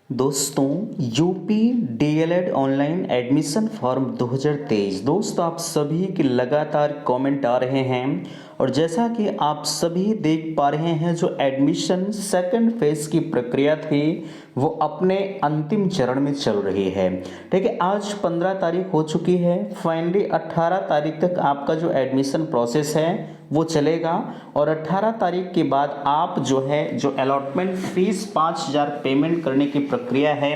दोस्तों UP DElEd online admission form 2023 दोस्तों आप सभी के लगातार कमेंट आ रहे हैं और जैसा कि आप सभी देख पा रहे हैं जो एडमिशन सेकंड फेज की प्रक्रिया थी वो अपने अंतिम चरण में चल रही है। ठीक है, आज 15 तारीख हो चुकी है। फाइनली 18 तारीख तक आपका जो एडमिशन प्रोसेस है वो चलेगा और 18 तारीख के बाद आप जो अलॉटमेंट फीस 5,000 पेमेंट करने की प्रक्रिया है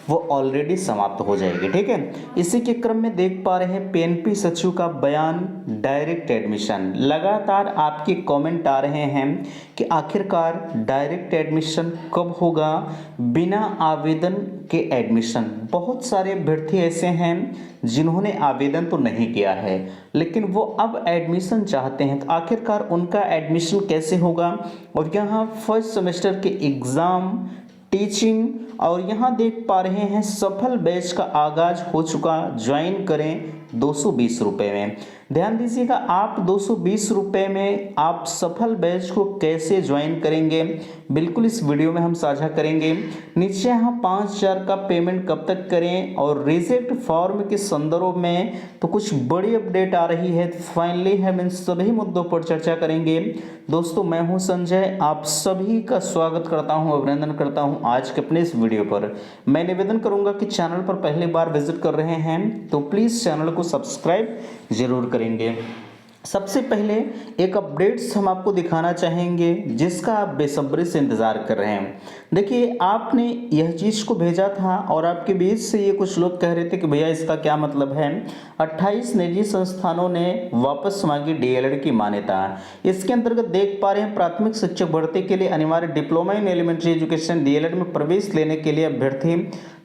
वो ऑलरेडी समाप्त हो जाएगी। ठीक है, इसी के क्रम में देख पा रहे हैं पीएनपी सचिव का बयान डायरेक्ट एडमिशन। लगातार आपके कमेंट आ रहे हैं कि आखिरकार डायरेक्ट एडमिशन कब होगा, बिना आवेदन के एडमिशन। बहुत सारे अभ्यर्थी ऐसे हैं जिन्होंने आवेदन तो नहीं किया है लेकिन वो अब एडमिशन चाहते हैं, तो आखिरकार उनका एडमिशन कैसे होगा। और यहाँ फर्स्ट सेमेस्टर के एग्ज़ाम, टीचिंग और यहाँ देख पा रहे हैं सफल बैच का आगाज हो चुका। ज्वाइन करें 220 रुपये में। ध्यान दीजिएगा, आप 220 रुपये में आप सफल बैच को कैसे ज्वाइन करेंगे बिल्कुल इस वीडियो में हम साझा करेंगे। नीचे यहाँ 5,000 का पेमेंट कब तक करें और रिजेक्ट फॉर्म के संदर्भ में तो कुछ बड़ी अपडेट आ रही है। फाइनली हम इन सभी मुद्दों पर चर्चा करेंगे। दोस्तों मैं हूं संजय, आप सभी का स्वागत करता हूं, अभिनंदन करता हूं आज के अपने इस वीडियो पर। मैं निवेदन करूंगा कि चैनल पर पहली बार विजिट कर रहे हैं तो प्लीज़ चैनल को सब्सक्राइब जरूर करेंगे। सबसे पहले एक अपडेट्स हम आपको दिखाना चाहेंगे जिसका आप बेसब्री से इंतज़ार कर रहे हैं। देखिए, आपने यह चीज़ को भेजा था और आपके बीच से ये कुछ लोग कह रहे थे कि भैया इसका क्या मतलब है। 28 निजी संस्थानों ने वापस मांगी डीएलएड की मान्यता। इसके अंतर्गत देख पा रहे हैं प्राथमिक शिक्षक भर्ती के लिए अनिवार्य diploma in elementary education DElEd में प्रवेश लेने के लिए अभ्यर्थी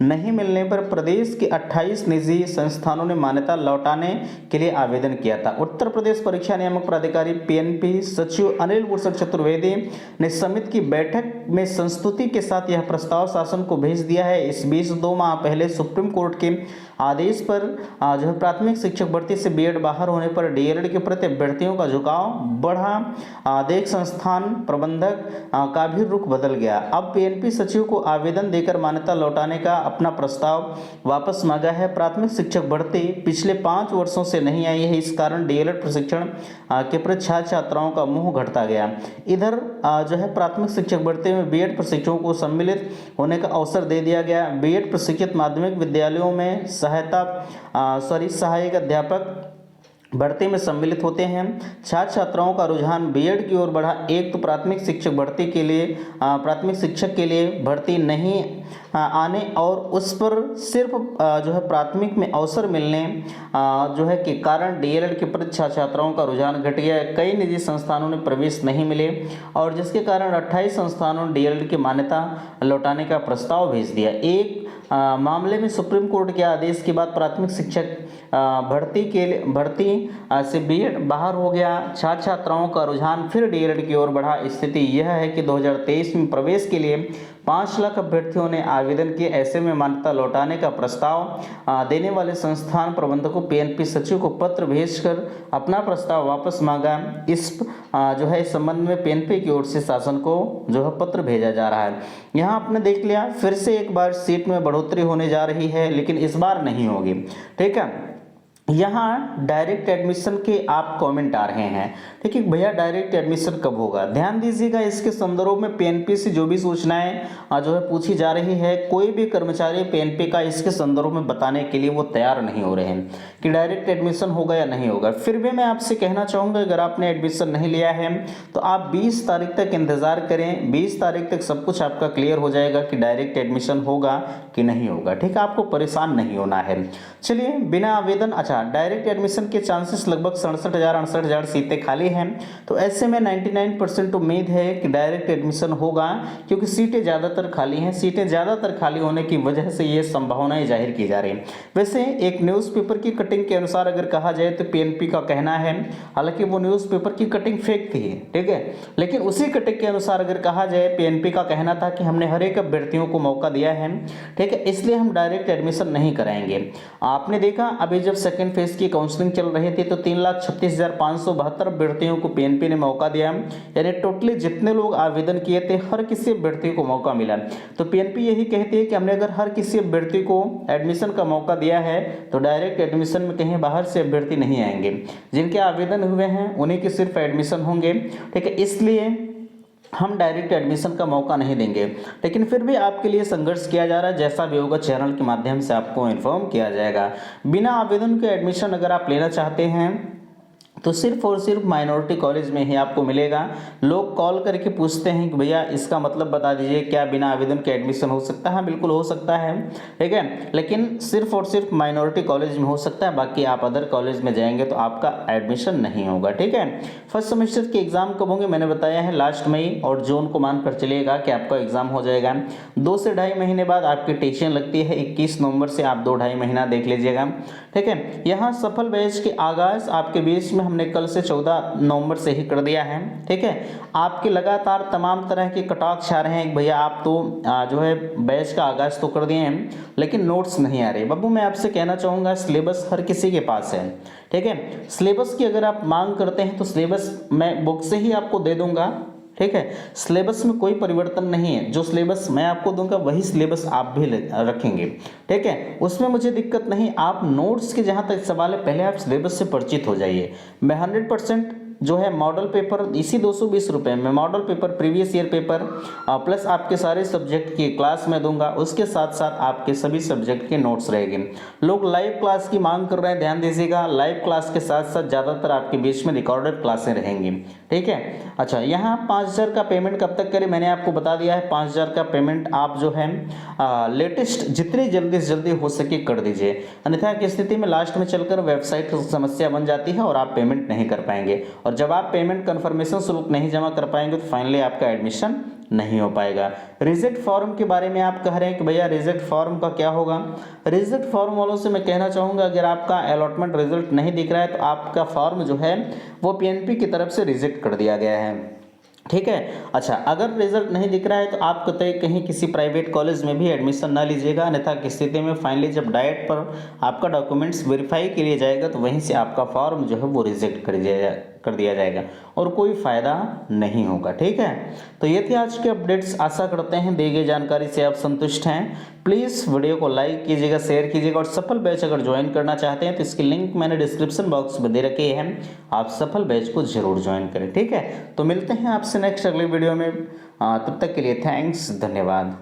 नहीं मिलने पर प्रदेश के 28 निजी संस्थानों ने मान्यता लौटाने के लिए आवेदन किया था। उत्तर प्रदेश परीक्षा नियामक प्राधिकारी पीएनपी सचिव अनिल भूषण चतुर्वेदी ने समिति की बैठक में संस्तुति के साथ यह प्रस्ताव शासन को भेज दिया है। इस बीच 2 माह पहले सुप्रीम कोर्ट के आदेश पर जो है प्राथमिक शिक्षक भर्ती से बीएड बाहर होने पर डीएलएड के प्रति अभ्यर्थियों का झुकाव बढ़ा। देख संस्थान प्रबंधक का भी रुख बदल गया। अब पीएनपी सचिव को आवेदन देकर मान्यता लौटाने का अपना प्रस्ताव वापस मांगा है। प्राथमिक शिक्षक भर्ती पिछले 5 वर्षों से नहीं आई है, इस कारण डीएलएड प्रशिक्षण के प्रति छात्र छात्राओं का मुंह घटता गया। इधर जो है प्राथमिक शिक्षक भर्ती में बीएड प्रशिक्षकों को सम्मिलित होने का अवसर दे दिया गया। बीएड प्रशिक्षित माध्यमिक विद्यालयों में सहायक अध्यापक भर्ती में सम्मिलित होते हैं। छात्र छात्राओं का रुझान बीएड की ओर बढ़ा। एक तो प्राथमिक शिक्षक भर्ती के लिए प्राथमिक शिक्षक के लिए भर्ती नहीं आने और उस पर सिर्फ जो है प्राथमिक में अवसर मिलने जो है के कारण डीएलएड के प्रति छात्र छात्राओं का रुझान घट गया। कई निजी संस्थानों ने प्रवेश नहीं मिले और जिसके कारण 28 संस्थानों ने डीएलएड की मान्यता लौटाने का प्रस्ताव भेज दिया। एक मामले में सुप्रीम कोर्ट के आदेश के बाद प्राथमिक शिक्षक भर्ती से बीएड बाहर हो गया। छात्र छात्राओं का रुझान फिर डीएलएड की ओर बढ़ा। स्थिति यह है कि 2023 में प्रवेश के लिए 5 लाख अभ्यर्थियों ने आवेदन किए। ऐसे में मान्यता लौटाने का प्रस्ताव देने वाले संस्थान प्रबंधकों पीएनपी सचिव को पत्र भेजकर अपना प्रस्ताव वापस मांगा। इस संबंध में पीएनपी की ओर से शासन को जो है पत्र भेजा जा रहा है। यहाँ आपने देख लिया, फिर से एक बार सीट में बढ़ोतरी होने जा रही है लेकिन इस बार नहीं होगी। ठीक है, यहाँ डायरेक्ट एडमिशन के आप कमेंट आ रहे हैं। ठीक है भैया, डायरेक्ट एडमिशन कब होगा। ध्यान दीजिएगा, इसके संदर्भ में पीएनपी से जो भी सूचनाएं जो है पूछी जा रही है, कोई भी कर्मचारी पीएनपी का इसके संदर्भ में बताने के लिए वो तैयार नहीं हो रहे हैं कि डायरेक्ट एडमिशन होगा या नहीं होगा। फिर भी मैं आपसे कहना चाहूँगा, अगर आपने एडमिशन नहीं लिया है तो आप 20 तारीख तक इंतज़ार करें। 20 तारीख तक सब कुछ आपका क्लियर हो जाएगा कि डायरेक्ट एडमिशन होगा कि नहीं होगा। ठीक है, आपको परेशान नहीं होना है। चलिए, बिना आवेदन डायरेक्ट एडमिशन के चांसेस लगभग 67,000-68,000 सीटें खाली हैं, तो ऐसे में 99% उम्मीद है कि डायरेक्ट एडमिशन होगा क्योंकि सीटें ज़्यादातर खाली हैं। सीटें ज़्यादातर खाली होने की वजह से ये संभावनाएं जाहिर की जा रही हैं। वैसे एक न्यूज़पेपर की कटिंग के अनुसार अगर कहा जाए तो पीएनपी का कहना है, हालांकि वो न्यूज़पेपर की कटिंग फेक थी, ठीक है, लेकिन उसी कटिंग के अनुसार अगर कहा जाए पीएनपी का कहना था कि हमने हर एक अभ्यर्थियों को मौका दिया है, ठीक है, इसलिए हम डायरेक्ट एडमिशन नहीं कराएंगे। आपने देखा अभी जब सेकेंड सेकेंड फेज की काउंसलिंग चल रही थी, तो 3,36,572 अभ्यर्थियों को पीएनपी ने मौका दिया, यानी टोटली जितने लोग आवेदन किए थे हर किसी अभ्यर्थी को मौका मिला। तो पीएनपी यही कहती है कि हमने अगर हर किसी अभ्यर्थी को एडमिशन का मौका दिया है तो डायरेक्ट एडमिशन में कहीं बाहर से अभ्यर्थी नहीं आएंगे, जिनके आवेदन हुए हैं उन्हीं के सिर्फ एडमिशन होंगे। ठीक है, इसलिए हम डायरेक्ट एडमिशन का मौका नहीं देंगे, लेकिन फिर भी आपके लिए संघर्ष किया जा रहा है। जैसा भी होगा चैनल के माध्यम से आपको इन्फॉर्म किया जाएगा। बिना आवेदन के एडमिशन अगर आप लेना चाहते हैं तो सिर्फ और सिर्फ माइनॉरिटी कॉलेज में ही आपको मिलेगा। लोग कॉल करके पूछते हैं कि भैया इसका मतलब बता दीजिए, क्या बिना आवेदन के एडमिशन हो सकता है? बिल्कुल हो सकता है, ठीक है, लेकिन सिर्फ और सिर्फ माइनॉरिटी कॉलेज में हो सकता है, बाकी आप अदर कॉलेज में जाएंगे तो आपका एडमिशन नहीं होगा। ठीक है, फर्स्ट सेमेस्टर के एग्जाम कब होंगे मैंने बताया है लास्ट मई और जून को मानकर चलिएगा कि आपका एग्जाम हो जाएगा। 2 से 2.5 महीने बाद आपकी टेंशन लगती है 21 नवंबर से, आप 2-2.5 महीना देख लीजिएगा। ठीक है, यहाँ सफल बैच के आगाज आपके बीच में हमने कल से 14 नवंबर से ही कर दिया है। ठीक है, आपके लगातार तमाम तरह के कटाक्ष आ रहे हैं, भैया आप तो जो है बैच का आगाज तो कर दिए हैं लेकिन नोट्स नहीं आ रहे। बाबू मैं आपसे कहना चाहूँगा सिलेबस हर किसी के पास है। ठीक है, सिलेबस की अगर आप मांग करते हैं तो सिलेबस मैं बुक से ही आपको दे दूंगा। ठीक है, सिलेबस में कोई परिवर्तन नहीं है, जो सिलेबस मैं आपको दूंगा वही सिलेबस आप भी रखेंगे। ठीक है, उसमें मुझे दिक्कत नहीं। आप नोट्स के जहाँ तक सवाल है पहले आप सिलेबस से परिचित हो जाइए। मैं 100% जो है मॉडल पेपर इसी 220 रुपये में model paper previous year paper plus आपके सारे सब्जेक्ट की क्लास में दूंगा, उसके साथ साथ आपके सभी सब्जेक्ट के नोट्स रहेंगे। लोग लाइव क्लास की मांग कर रहे हैं, ध्यान दीजिएगा, लाइव क्लास के साथ साथ ज़्यादातर आपके बीच में रिकॉर्डेड क्लासें रहेंगी। ठीक है, अच्छा यहाँ 5,000 का पेमेंट कब तक करें मैंने आपको बता दिया है। 5,000 का पेमेंट आप जो है लेटेस्ट जितनी जल्दी से जल्दी हो सके कर दीजिए, अन्यथा की स्थिति में लास्ट में चलकर वेबसाइट समस्या बन जाती है और आप पेमेंट नहीं कर पाएंगे, और जब आप पेमेंट कंफर्मेशन शुल्क नहीं जमा कर पाएंगे तो फाइनली आपका एडमिशन नहीं हो पाएगा। रिजेक्ट फॉर्म के बारे में आप कह रहे हैं कि भैया रिजेक्ट फॉर्म का क्या होगा? रिजेक्ट फॉर्म वालों से मैं कहना चाहूँगा अगर आपका अलॉटमेंट रिजल्ट नहीं दिख रहा है तो आपका फॉर्म जो है वो पीएनपी की तरफ से रिजेक्ट कर दिया गया है। ठीक है, अच्छा अगर रिजल्ट नहीं दिख रहा है तो आप कहीं किसी प्राइवेट कॉलेज में भी एडमिशन ना लीजिएगा, अन्यथा की स्थिति में फाइनली जब डाइट पर आपका डॉक्यूमेंट्स वेरीफाई के लिए जाएगा तो वहीं से आपका फॉर्म जो है वो रिजेक्ट कर दिया जाएगा और कोई फ़ायदा नहीं होगा। ठीक है, तो ये थी आज के अपडेट्स। आशा करते हैं दी गई जानकारी से आप संतुष्ट हैं। प्लीज़ वीडियो को लाइक कीजिएगा, शेयर कीजिएगा, और सफल बैच अगर ज्वाइन करना चाहते हैं तो इसकी लिंक मैंने डिस्क्रिप्शन बॉक्स में दे रखी है, आप सफल बैच को जरूर ज्वाइन करें। ठीक है, तो मिलते हैं आपसे नेक्स्ट अगले वीडियो में, तब तक के लिए थैंक्स, धन्यवाद।